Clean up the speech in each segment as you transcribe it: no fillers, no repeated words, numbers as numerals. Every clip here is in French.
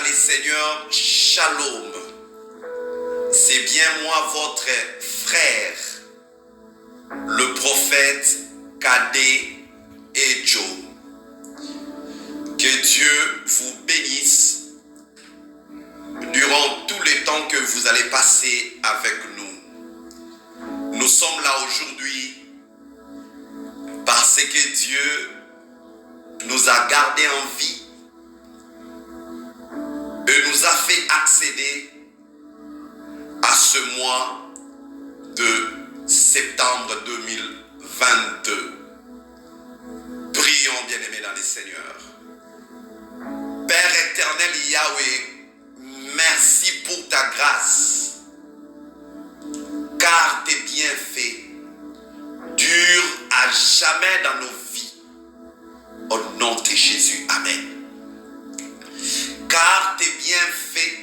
dans les seigneurs, Shalom. C'est bien moi votre frère, le prophète Cadet et Joe. Que Dieu vous bénisse durant tout le temps que vous allez passer avec nous. Nous sommes là aujourd'hui parce que Dieu nous a gardés en vie et nous a fait accéder à ce mois de septembre 2022. Prions, bien-aimés dans les seigneurs. Père éternel Yahweh, merci pour ta grâce, car tes bienfaits durent à jamais dans nos vies. Au nom de Jésus, Amen. Car tes bienfaits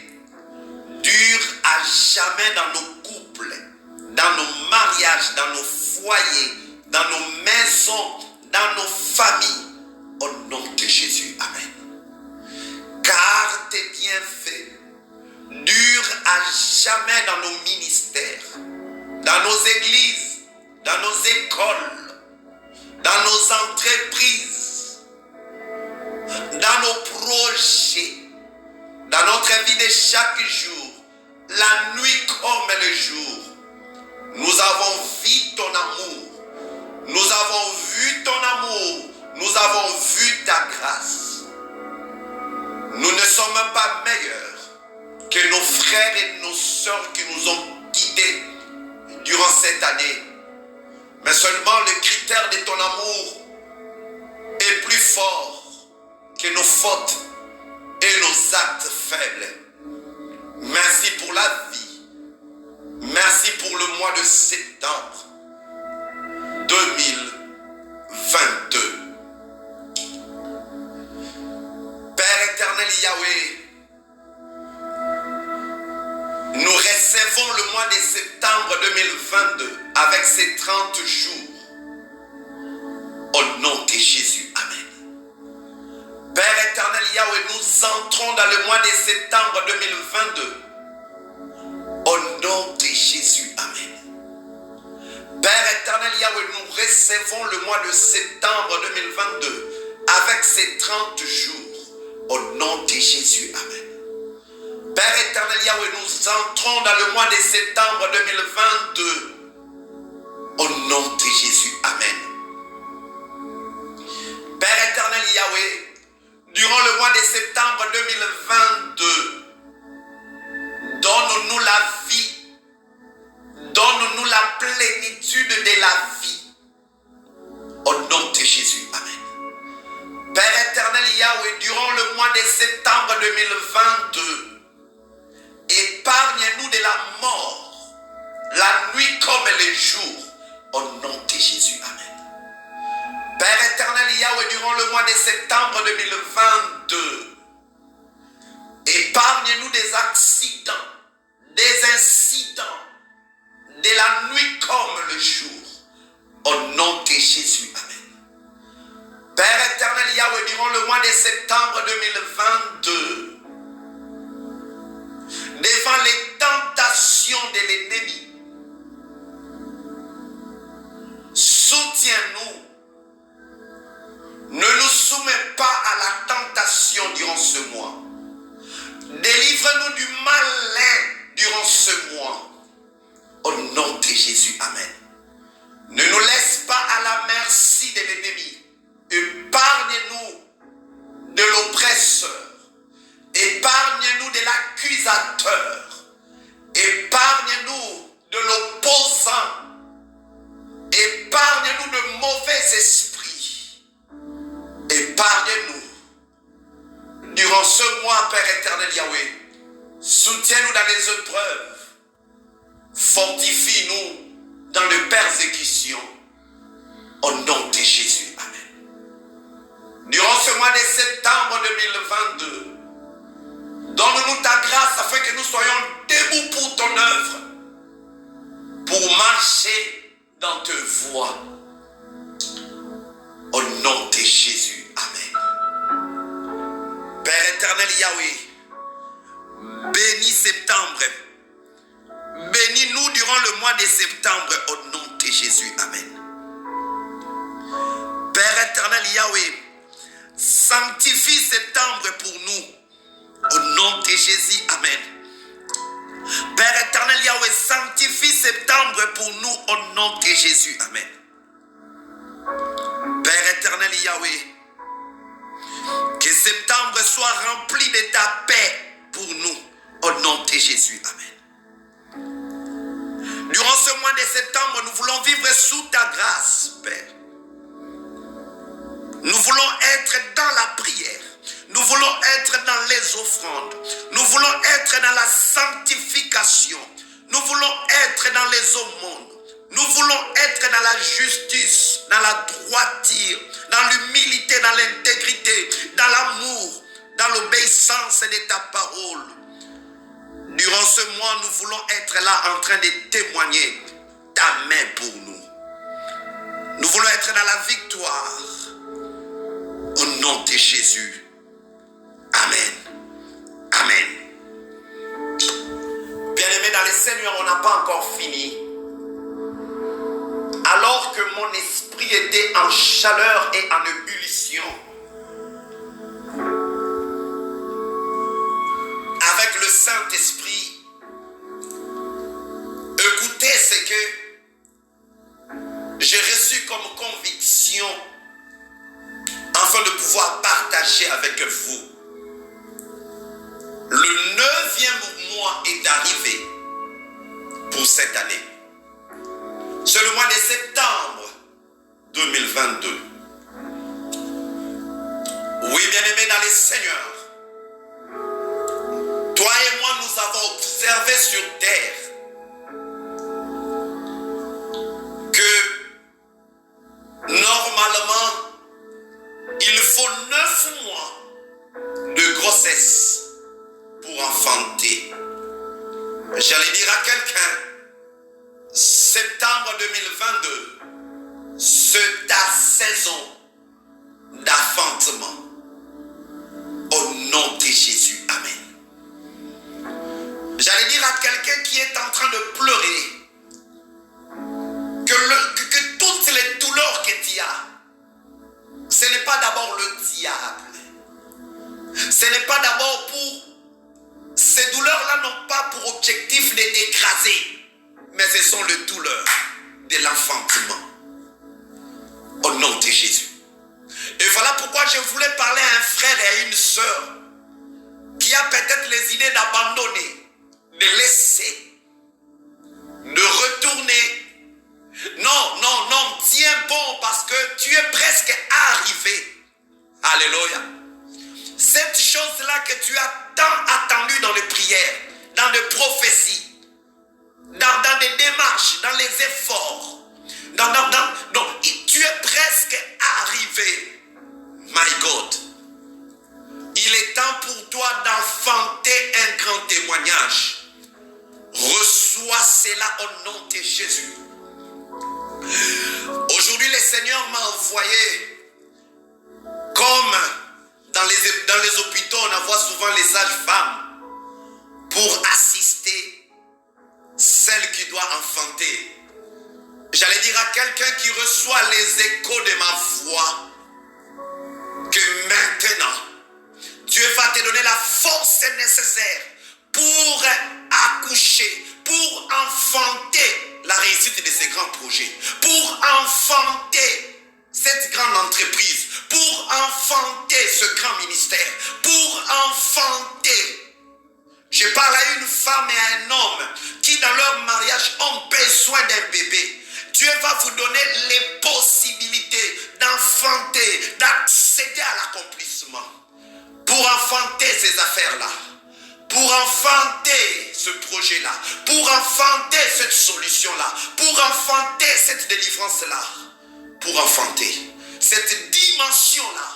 durent à jamais dans nos couples, dans nos mariages, dans nos foyers, dans nos maisons, dans nos familles. Au nom de Jésus, Amen. Car tes bienfaits durent à jamais dans nos ministères, dans nos églises, dans nos écoles, dans nos entreprises, dans nos projets, dans notre vie de chaque jour, la nuit comme le jour. Nous avons vu ton amour, nous avons vu ton amour, nous avons vu ta grâce. Nous ne sommes pas meilleurs que nos frères et nos sœurs qui nous ont quittés durant cette année. Mais seulement le critère de ton amour est plus fort que nos fautes et nos actes faibles. Merci pour la vie. Merci pour le mois de septembre 2022. Père éternel Yahweh, nous recevons le mois de septembre 2022 avec ses 30 jours. Au nom de Jésus, Amen. Père éternel Yahweh, nous entrons dans le mois de septembre 2022. Au nom de Jésus, Amen. Père éternel Yahweh, nous recevons le mois de septembre 2022 avec ses 30 jours. Au nom de Jésus, Amen. Père éternel Yahweh, nous entrons dans le mois de septembre 2022. Au nom de Jésus, Amen. Père éternel Yahweh, durant le mois de septembre 2022, donne-nous la vie, donne-nous la plénitude de la vie. Au nom de Jésus, Amen. Père éternel Yahweh, durant le mois de septembre 2022, épargne-nous de la mort, la nuit comme le jour. Au nom de Jésus, Amen. Père éternel Yahweh, durant le mois de septembre 2022, épargne-nous des accidents, des incidents, de la nuit comme le jour. Au nom de Jésus, Amen. Père éternel Yahweh, durant le mois de septembre 2022, devant les tentations de l'ennemi, soutiens-nous. Ne nous soumets pas à la tentation durant ce mois. Délivre-nous du malin durant ce mois. Au nom de Jésus, Amen. Ne nous laisse pas à la merci de l'ennemi. Épargne-nous de l'oppresseur. Épargne-nous de l'accusateur. Épargne-nous de l'opposant. Épargne-nous de mauvais esprits. Épargne-nous. Durant ce mois, Père éternel Yahweh, soutiens-nous dans les épreuves. Fortifie-nous dans les persécutions. Au nom de Jésus, Amen. Durant ce mois de septembre 2022, donne-nous ta grâce afin que nous soyons debout pour ton œuvre, pour marcher dans tes voies. Au nom de Jésus, Amen. Père éternel Yahweh, Bénis septembre. Bénis-nous durant le mois de septembre au nom de Jésus. Amen. Père éternel Yahweh, sanctifie septembre pour nous au nom de Jésus. Amen. Père éternel Yahweh, sanctifie septembre pour nous au nom de Jésus. Amen. Père éternel Yahweh, que septembre soit rempli de ta paix pour nous au nom de Jésus. Amen. Durant ce mois de septembre, nous voulons vivre sous ta grâce, Père. Nous voulons être dans la prière. Nous voulons être dans les offrandes. Nous voulons être dans la sanctification. Nous voulons être dans les aumônes. Nous voulons être dans la justice, dans la droiture, dans l'humilité, dans l'intégrité, dans l'amour, dans l'obéissance de ta parole. Durant ce mois, nous voulons être là en train de témoigner ta main pour nous. Nous voulons être dans la victoire. Au nom de Jésus. Amen. Amen. Bien-aimés dans le Seigneur, on n'a pas encore fini. Alors que mon esprit était en chaleur et en ébullition, avec le Saint-Esprit, écoutez ce que j'ai reçu comme conviction afin de pouvoir partager avec vous. Le 9e mois est arrivé pour cette année. C'est le mois de septembre 2022. Oui, bien-aimés dans le Seigneur, toi et moi, nous avons observé sur terre que normalement, il faut 9 mois de grossesse pour enfanter. J'allais dire à quelqu'un, septembre 2022, c'est ta saison d'enfantement. Au nom de Jésus, Amen. J'allais dire à quelqu'un qui est en train de pleurer que toutes les douleurs que tu as, ce n'est pas d'abord le diable. Ce n'est pas d'abord pour... Ces douleurs-là n'ont pas pour objectif de t'écraser, mais ce sont les douleurs de l'enfantement. Au nom de Jésus. Et voilà pourquoi je voulais parler à un frère et à une sœur qui a peut-être les idées d'abandonner, de laisser, de retourner. Non, non, non, tiens bon parce que tu es presque arrivé. Alléluia. Cette chose-là que tu as tant attendue dans les prières, dans les prophéties, dans des démarches, dans les efforts, donc, tu es presque arrivé. My God. Il est temps pour toi d'enfanter un grand témoignage. Reçois cela au nom de Jésus. Aujourd'hui, le Seigneur m'a envoyé comme dans les hôpitaux, on envoie souvent les sages-femmes pour assister celle qui doit enfanter. J'allais dire à quelqu'un qui reçoit les échos de ma voix que maintenant, Dieu va te donner la force nécessaire pour accoucher, pour enfanter la réussite de ces grands projets, pour enfanter cette grande entreprise, pour enfanter ce grand ministère, pour enfanter. Je parle à une femme et à un homme qui dans leur mariage ont besoin d'un bébé. Dieu va vous donner les possibilités d'enfanter, d'accéder à l'accomplissement. Pour enfanter ces affaires-là, pour enfanter ce projet-là, pour enfanter cette solution-là, pour enfanter cette délivrance-là, pour enfanter cette dimension-là.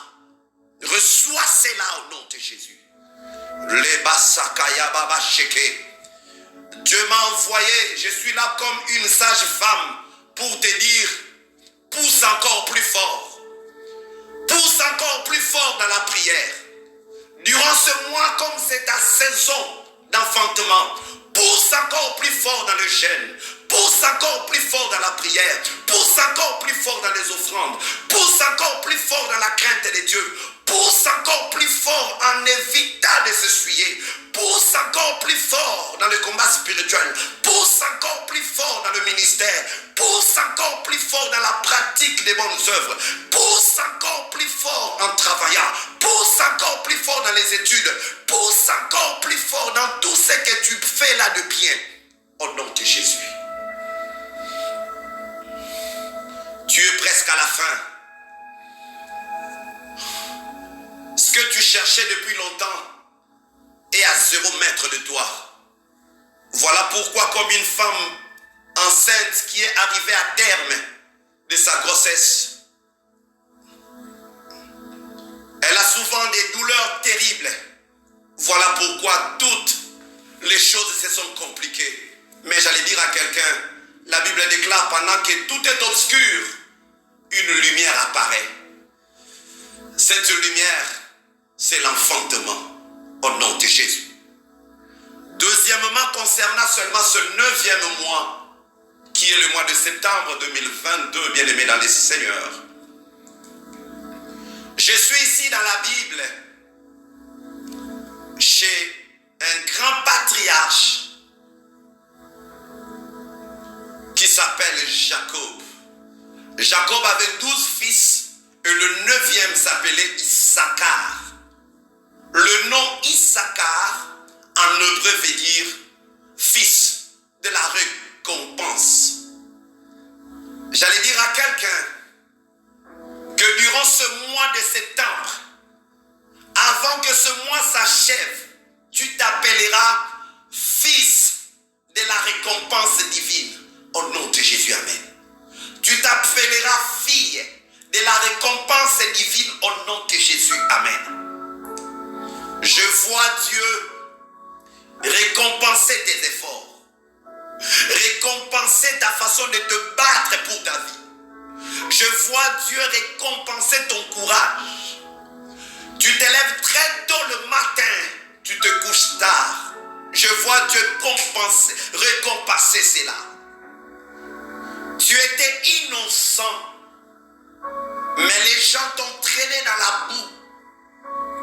Reçois cela au nom de Jésus. Dieu m'a envoyé, je suis là comme une sage-femme pour te dire, pousse encore plus fort. Pousse encore plus fort dans la prière. Durant ce mois, comme c'est ta saison d'enfantement. Pousse encore plus fort dans le jeûne. Pousse encore plus fort dans la prière. Pousse encore plus fort dans les offrandes. Pousse encore plus fort dans la crainte de Dieu. Pousse encore plus fort en évitant de se souiller. Pousse encore plus fort dans le combat spirituel. Pousse encore plus fort dans le ministère. Pousse encore plus fort dans la pratique des bonnes œuvres. Pousse encore plus fort en travaillant. Pousse encore plus fort dans les études. Pousse encore plus fort dans tout ce que tu fais là de bien. Au nom de Jésus. Tu es presque à la fin. Ce que tu cherchais depuis longtemps est à 0 mètre de toi. Voilà pourquoi, comme une femme enceinte qui est arrivée à terme de sa grossesse, elle a souvent des douleurs terribles. Voilà pourquoi toutes les choses se sont compliquées. Mais j'allais dire à quelqu'un, la Bible déclare, pendant que tout est obscur, une lumière apparaît. Cette lumière, c'est l'enfantement au nom de Jésus. Deuxièmement, concernant seulement ce 9e mois, qui est le mois de septembre 2022, bien-aimés dans les Seigneurs. Je suis ici dans la Bible, chez un grand patriarche qui s'appelle Jacob. Jacob avait 12 fils et le 9e s'appelait Issachar. Le nom Issachar en hébreu veut dire fils de la récompense. J'allais dire à quelqu'un que durant ce mois de septembre, avant que ce mois s'achève, tu t'appelleras fils de la récompense divine. Au nom de Jésus, amen. Tu t'appelleras fille de la récompense divine au nom de Jésus, amen. Je vois Dieu récompenser tes efforts, récompenser ta façon de te battre pour ta vie. Je vois Dieu récompenser ton courage. Tu te lèves très tôt le matin, tu te couches tard. Je vois Dieu récompenser cela. Tu étais innocent, mais les gens t'ont traîné dans la boue.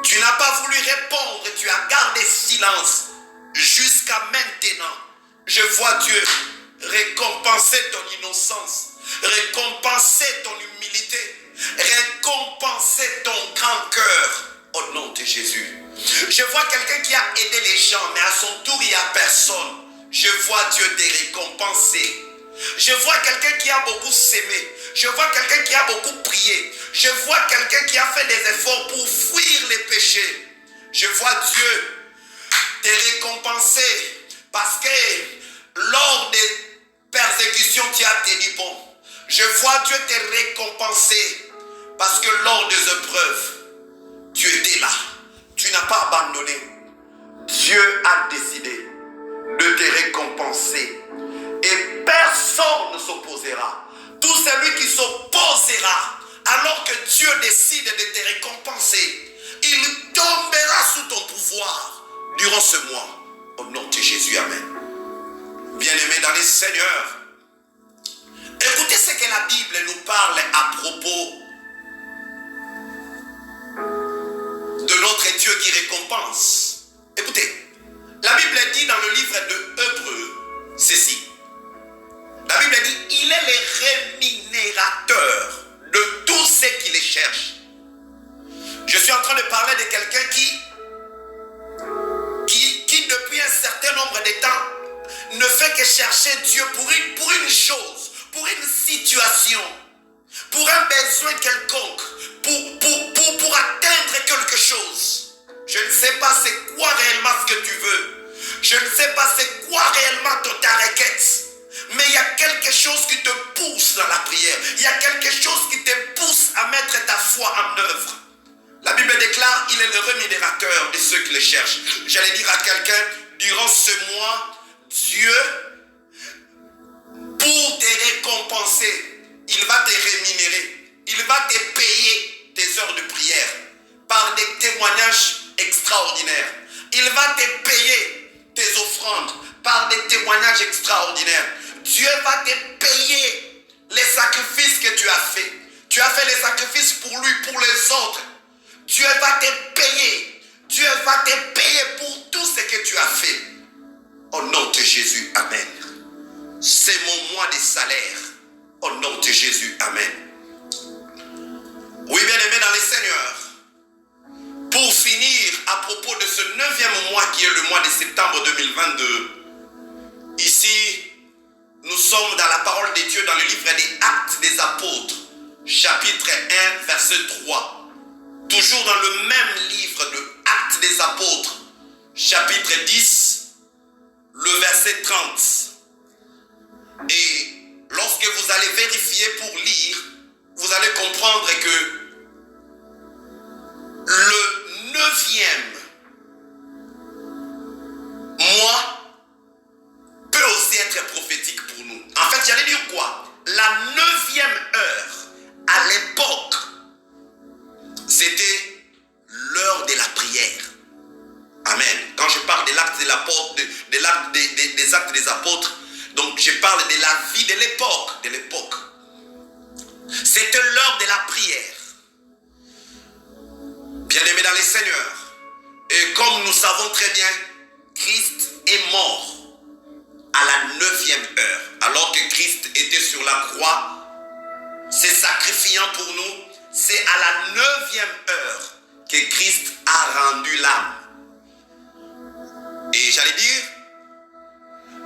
Tu n'as pas voulu répondre, tu as gardé silence jusqu'à maintenant. Je vois Dieu récompenser ton innocence, récompenser ton humilité, récompenser ton grand cœur au nom de Jésus. Je vois quelqu'un qui a aidé les gens, mais à son tour, il n'y a personne. Je vois Dieu te récompenser. Je vois quelqu'un qui a beaucoup s'aimé. Je vois quelqu'un qui a beaucoup prié. Je vois quelqu'un qui a fait des efforts pour fuir les péchés. Je vois Dieu te récompenser parce que lors des persécutions, tu as tenu bon. Je vois Dieu te récompenser parce que lors des épreuves, tu étais là. Tu n'as pas abandonné. Dieu a décidé de te récompenser. Et personne ne s'opposera. Tout celui qui s'opposera, alors que Dieu décide de te récompenser, il tombera sous ton pouvoir durant ce mois. Au nom de Jésus, amen. Bien-aimés dans les Seigneurs, écoutez ce que la Bible nous parle à propos de notre Dieu qui récompense. Écoutez, la Bible dit dans le livre de Hébreux ceci. La Bible dit, il est le rémunérateur de tous ceux qui les cherchent. Je suis en train de parler de quelqu'un qui depuis un certain nombre de temps ne fait que chercher Dieu pour une chose, pour une situation, pour un besoin quelconque, pour atteindre quelque chose. Je ne sais pas c'est quoi réellement ce que tu veux. Je ne sais pas c'est quoi réellement ta requête. Mais il y a quelque chose qui te pousse dans la prière. Il y a quelque chose qui te pousse à mettre ta foi en œuvre. La Bible déclare, il est le rémunérateur de ceux qui le cherchent. J'allais dire à quelqu'un, durant ce mois, Dieu, pour te récompenser, il va te rémunérer. Il va te payer tes heures de prière par des témoignages extraordinaires. Il va te payer tes tes offrandes, par des témoignages extraordinaires. Dieu va te payer les sacrifices que tu as fait. Tu as fait les sacrifices pour lui, pour les autres. Dieu va te payer. Dieu va te payer pour tout ce que tu as fait. Au nom de Jésus, amen. C'est mon mois de salaire. Au nom de Jésus, amen. Oui, bien-aimés dans le Seigneur, pour finir, à propos de ce 9e mois qui est le mois de septembre 2022, ici, nous sommes dans la parole de Dieu dans le livre des Actes des Apôtres, chapitre 1, verset 3. Toujours dans le même livre de Actes des Apôtres, chapitre 10, le verset 30. Et lorsque vous allez vérifier pour lire, vous allez comprendre que le 9e mois peut aussi être prophétique pour nous. En fait, j'allais dire quoi? La 9e heure, à l'époque, c'était l'heure de la prière. Amen. Quand je parle de l'acte des actes des apôtres, donc je parle de la vie de l'époque. C'était l'heure de la prière. Bien-aimés dans le Seigneur, et comme nous savons très bien, Christ est mort à la 9e heure. Alors que Christ était sur la croix, se sacrifiant pour nous, c'est à la 9e heure que Christ a rendu l'âme. Et j'allais dire,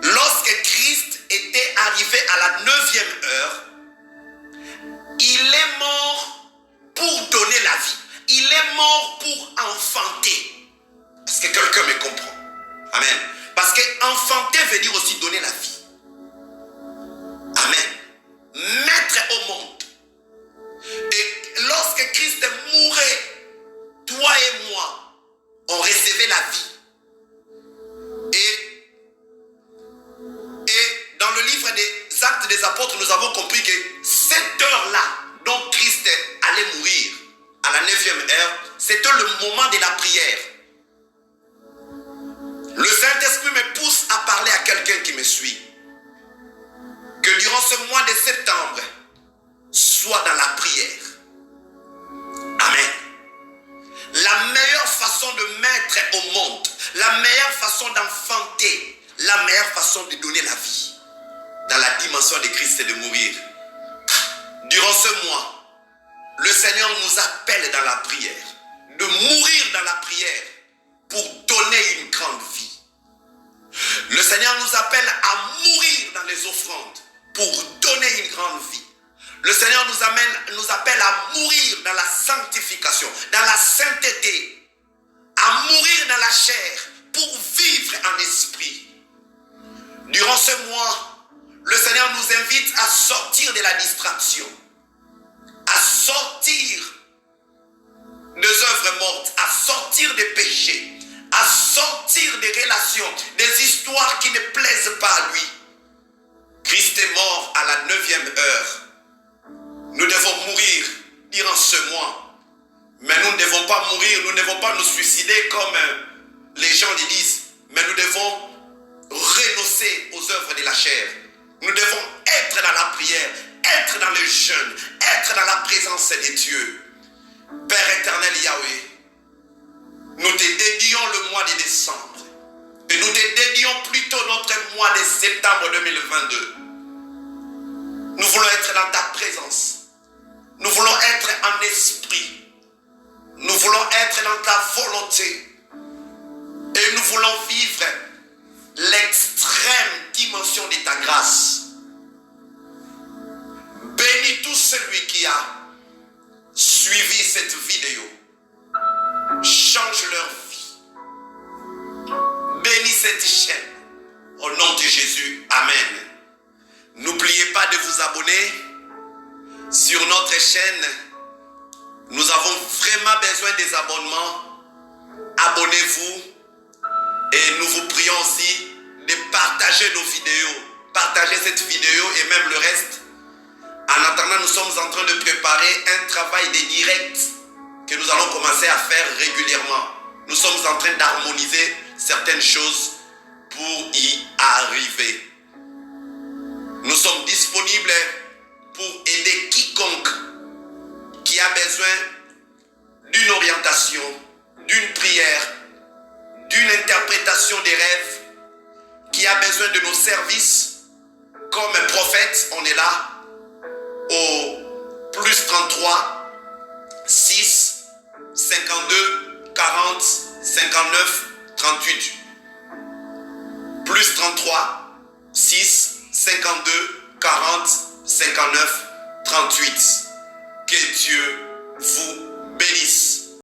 lorsque Christ était arrivé à la 9e heure, il est mort pour donner la vie. Il est mort pour enfanter. Est-ce que quelqu'un me comprend? Amen. Parce que enfanter veut dire aussi donner la vie. Amen. Mettre au monde. Et lorsque Christ mourait, toi et moi, on recevait la vie. Et dans le livre des Actes des Apôtres, nous avons compris que cette heure-là, dont Christ allait mourir, à la 9e heure, c'était le moment de la prière. Le Saint-Esprit me pousse à parler à quelqu'un qui me suit. Que durant ce mois de septembre, soit dans la prière. Amen. La meilleure façon de mettre au monde, la meilleure façon d'enfanter, la meilleure façon de donner la vie dans la dimension de Christ, c'est de mourir. Durant ce mois, le Seigneur nous appelle dans la prière, de mourir dans la prière pour donner une grande vie. Le Seigneur nous appelle à mourir dans les offrandes pour donner une grande vie. Le Seigneur nous appelle à mourir dans la sanctification, dans la sainteté, à mourir dans la chair pour vivre en esprit. Durant ce mois, le Seigneur nous invite à sortir de la distraction, à sortir des œuvres mortes, à sortir des péchés, à sortir des relations, des histoires qui ne plaisent pas à lui. Christ est mort à la 9e heure. Nous devons mourir durant ce mois. Mais nous ne devons pas mourir, nous ne devons pas nous suicider comme les gens le disent. Mais nous devons renoncer aux œuvres de la chair. Nous devons être dans la prière, être dans le jeûne, être dans la présence de Dieu. Père éternel Yahweh, nous te dédions le mois de décembre. Et nous te dédions plutôt notre mois de septembre 2022. Nous voulons être dans ta présence. Nous voulons être en esprit. Nous voulons être dans ta volonté. Et nous voulons vivre l'extrême dimension de ta grâce. Bénis tout celui qui a suivi cette vidéo. Change leur vie. Bénis cette chaîne. Au nom de Jésus. Amen. N'oubliez pas de vous abonner sur notre chaîne. Nous avons vraiment besoin des abonnements. Abonnez-vous. Et nous vous prions aussi de partager nos vidéos. Partagez cette vidéo et même le reste. En attendant, nous sommes en train de préparer un travail de direct que nous allons commencer à faire régulièrement. Nous sommes en train d'harmoniser certaines choses pour y arriver. Nous sommes disponibles pour aider quiconque qui a besoin d'une orientation, d'une prière, d'une interprétation des rêves, qui a besoin de nos services. Comme un prophète, on est là au plus 33 6 52 40 59 38. Plus 33 6 52 40 59 38. Que Dieu vous bénisse.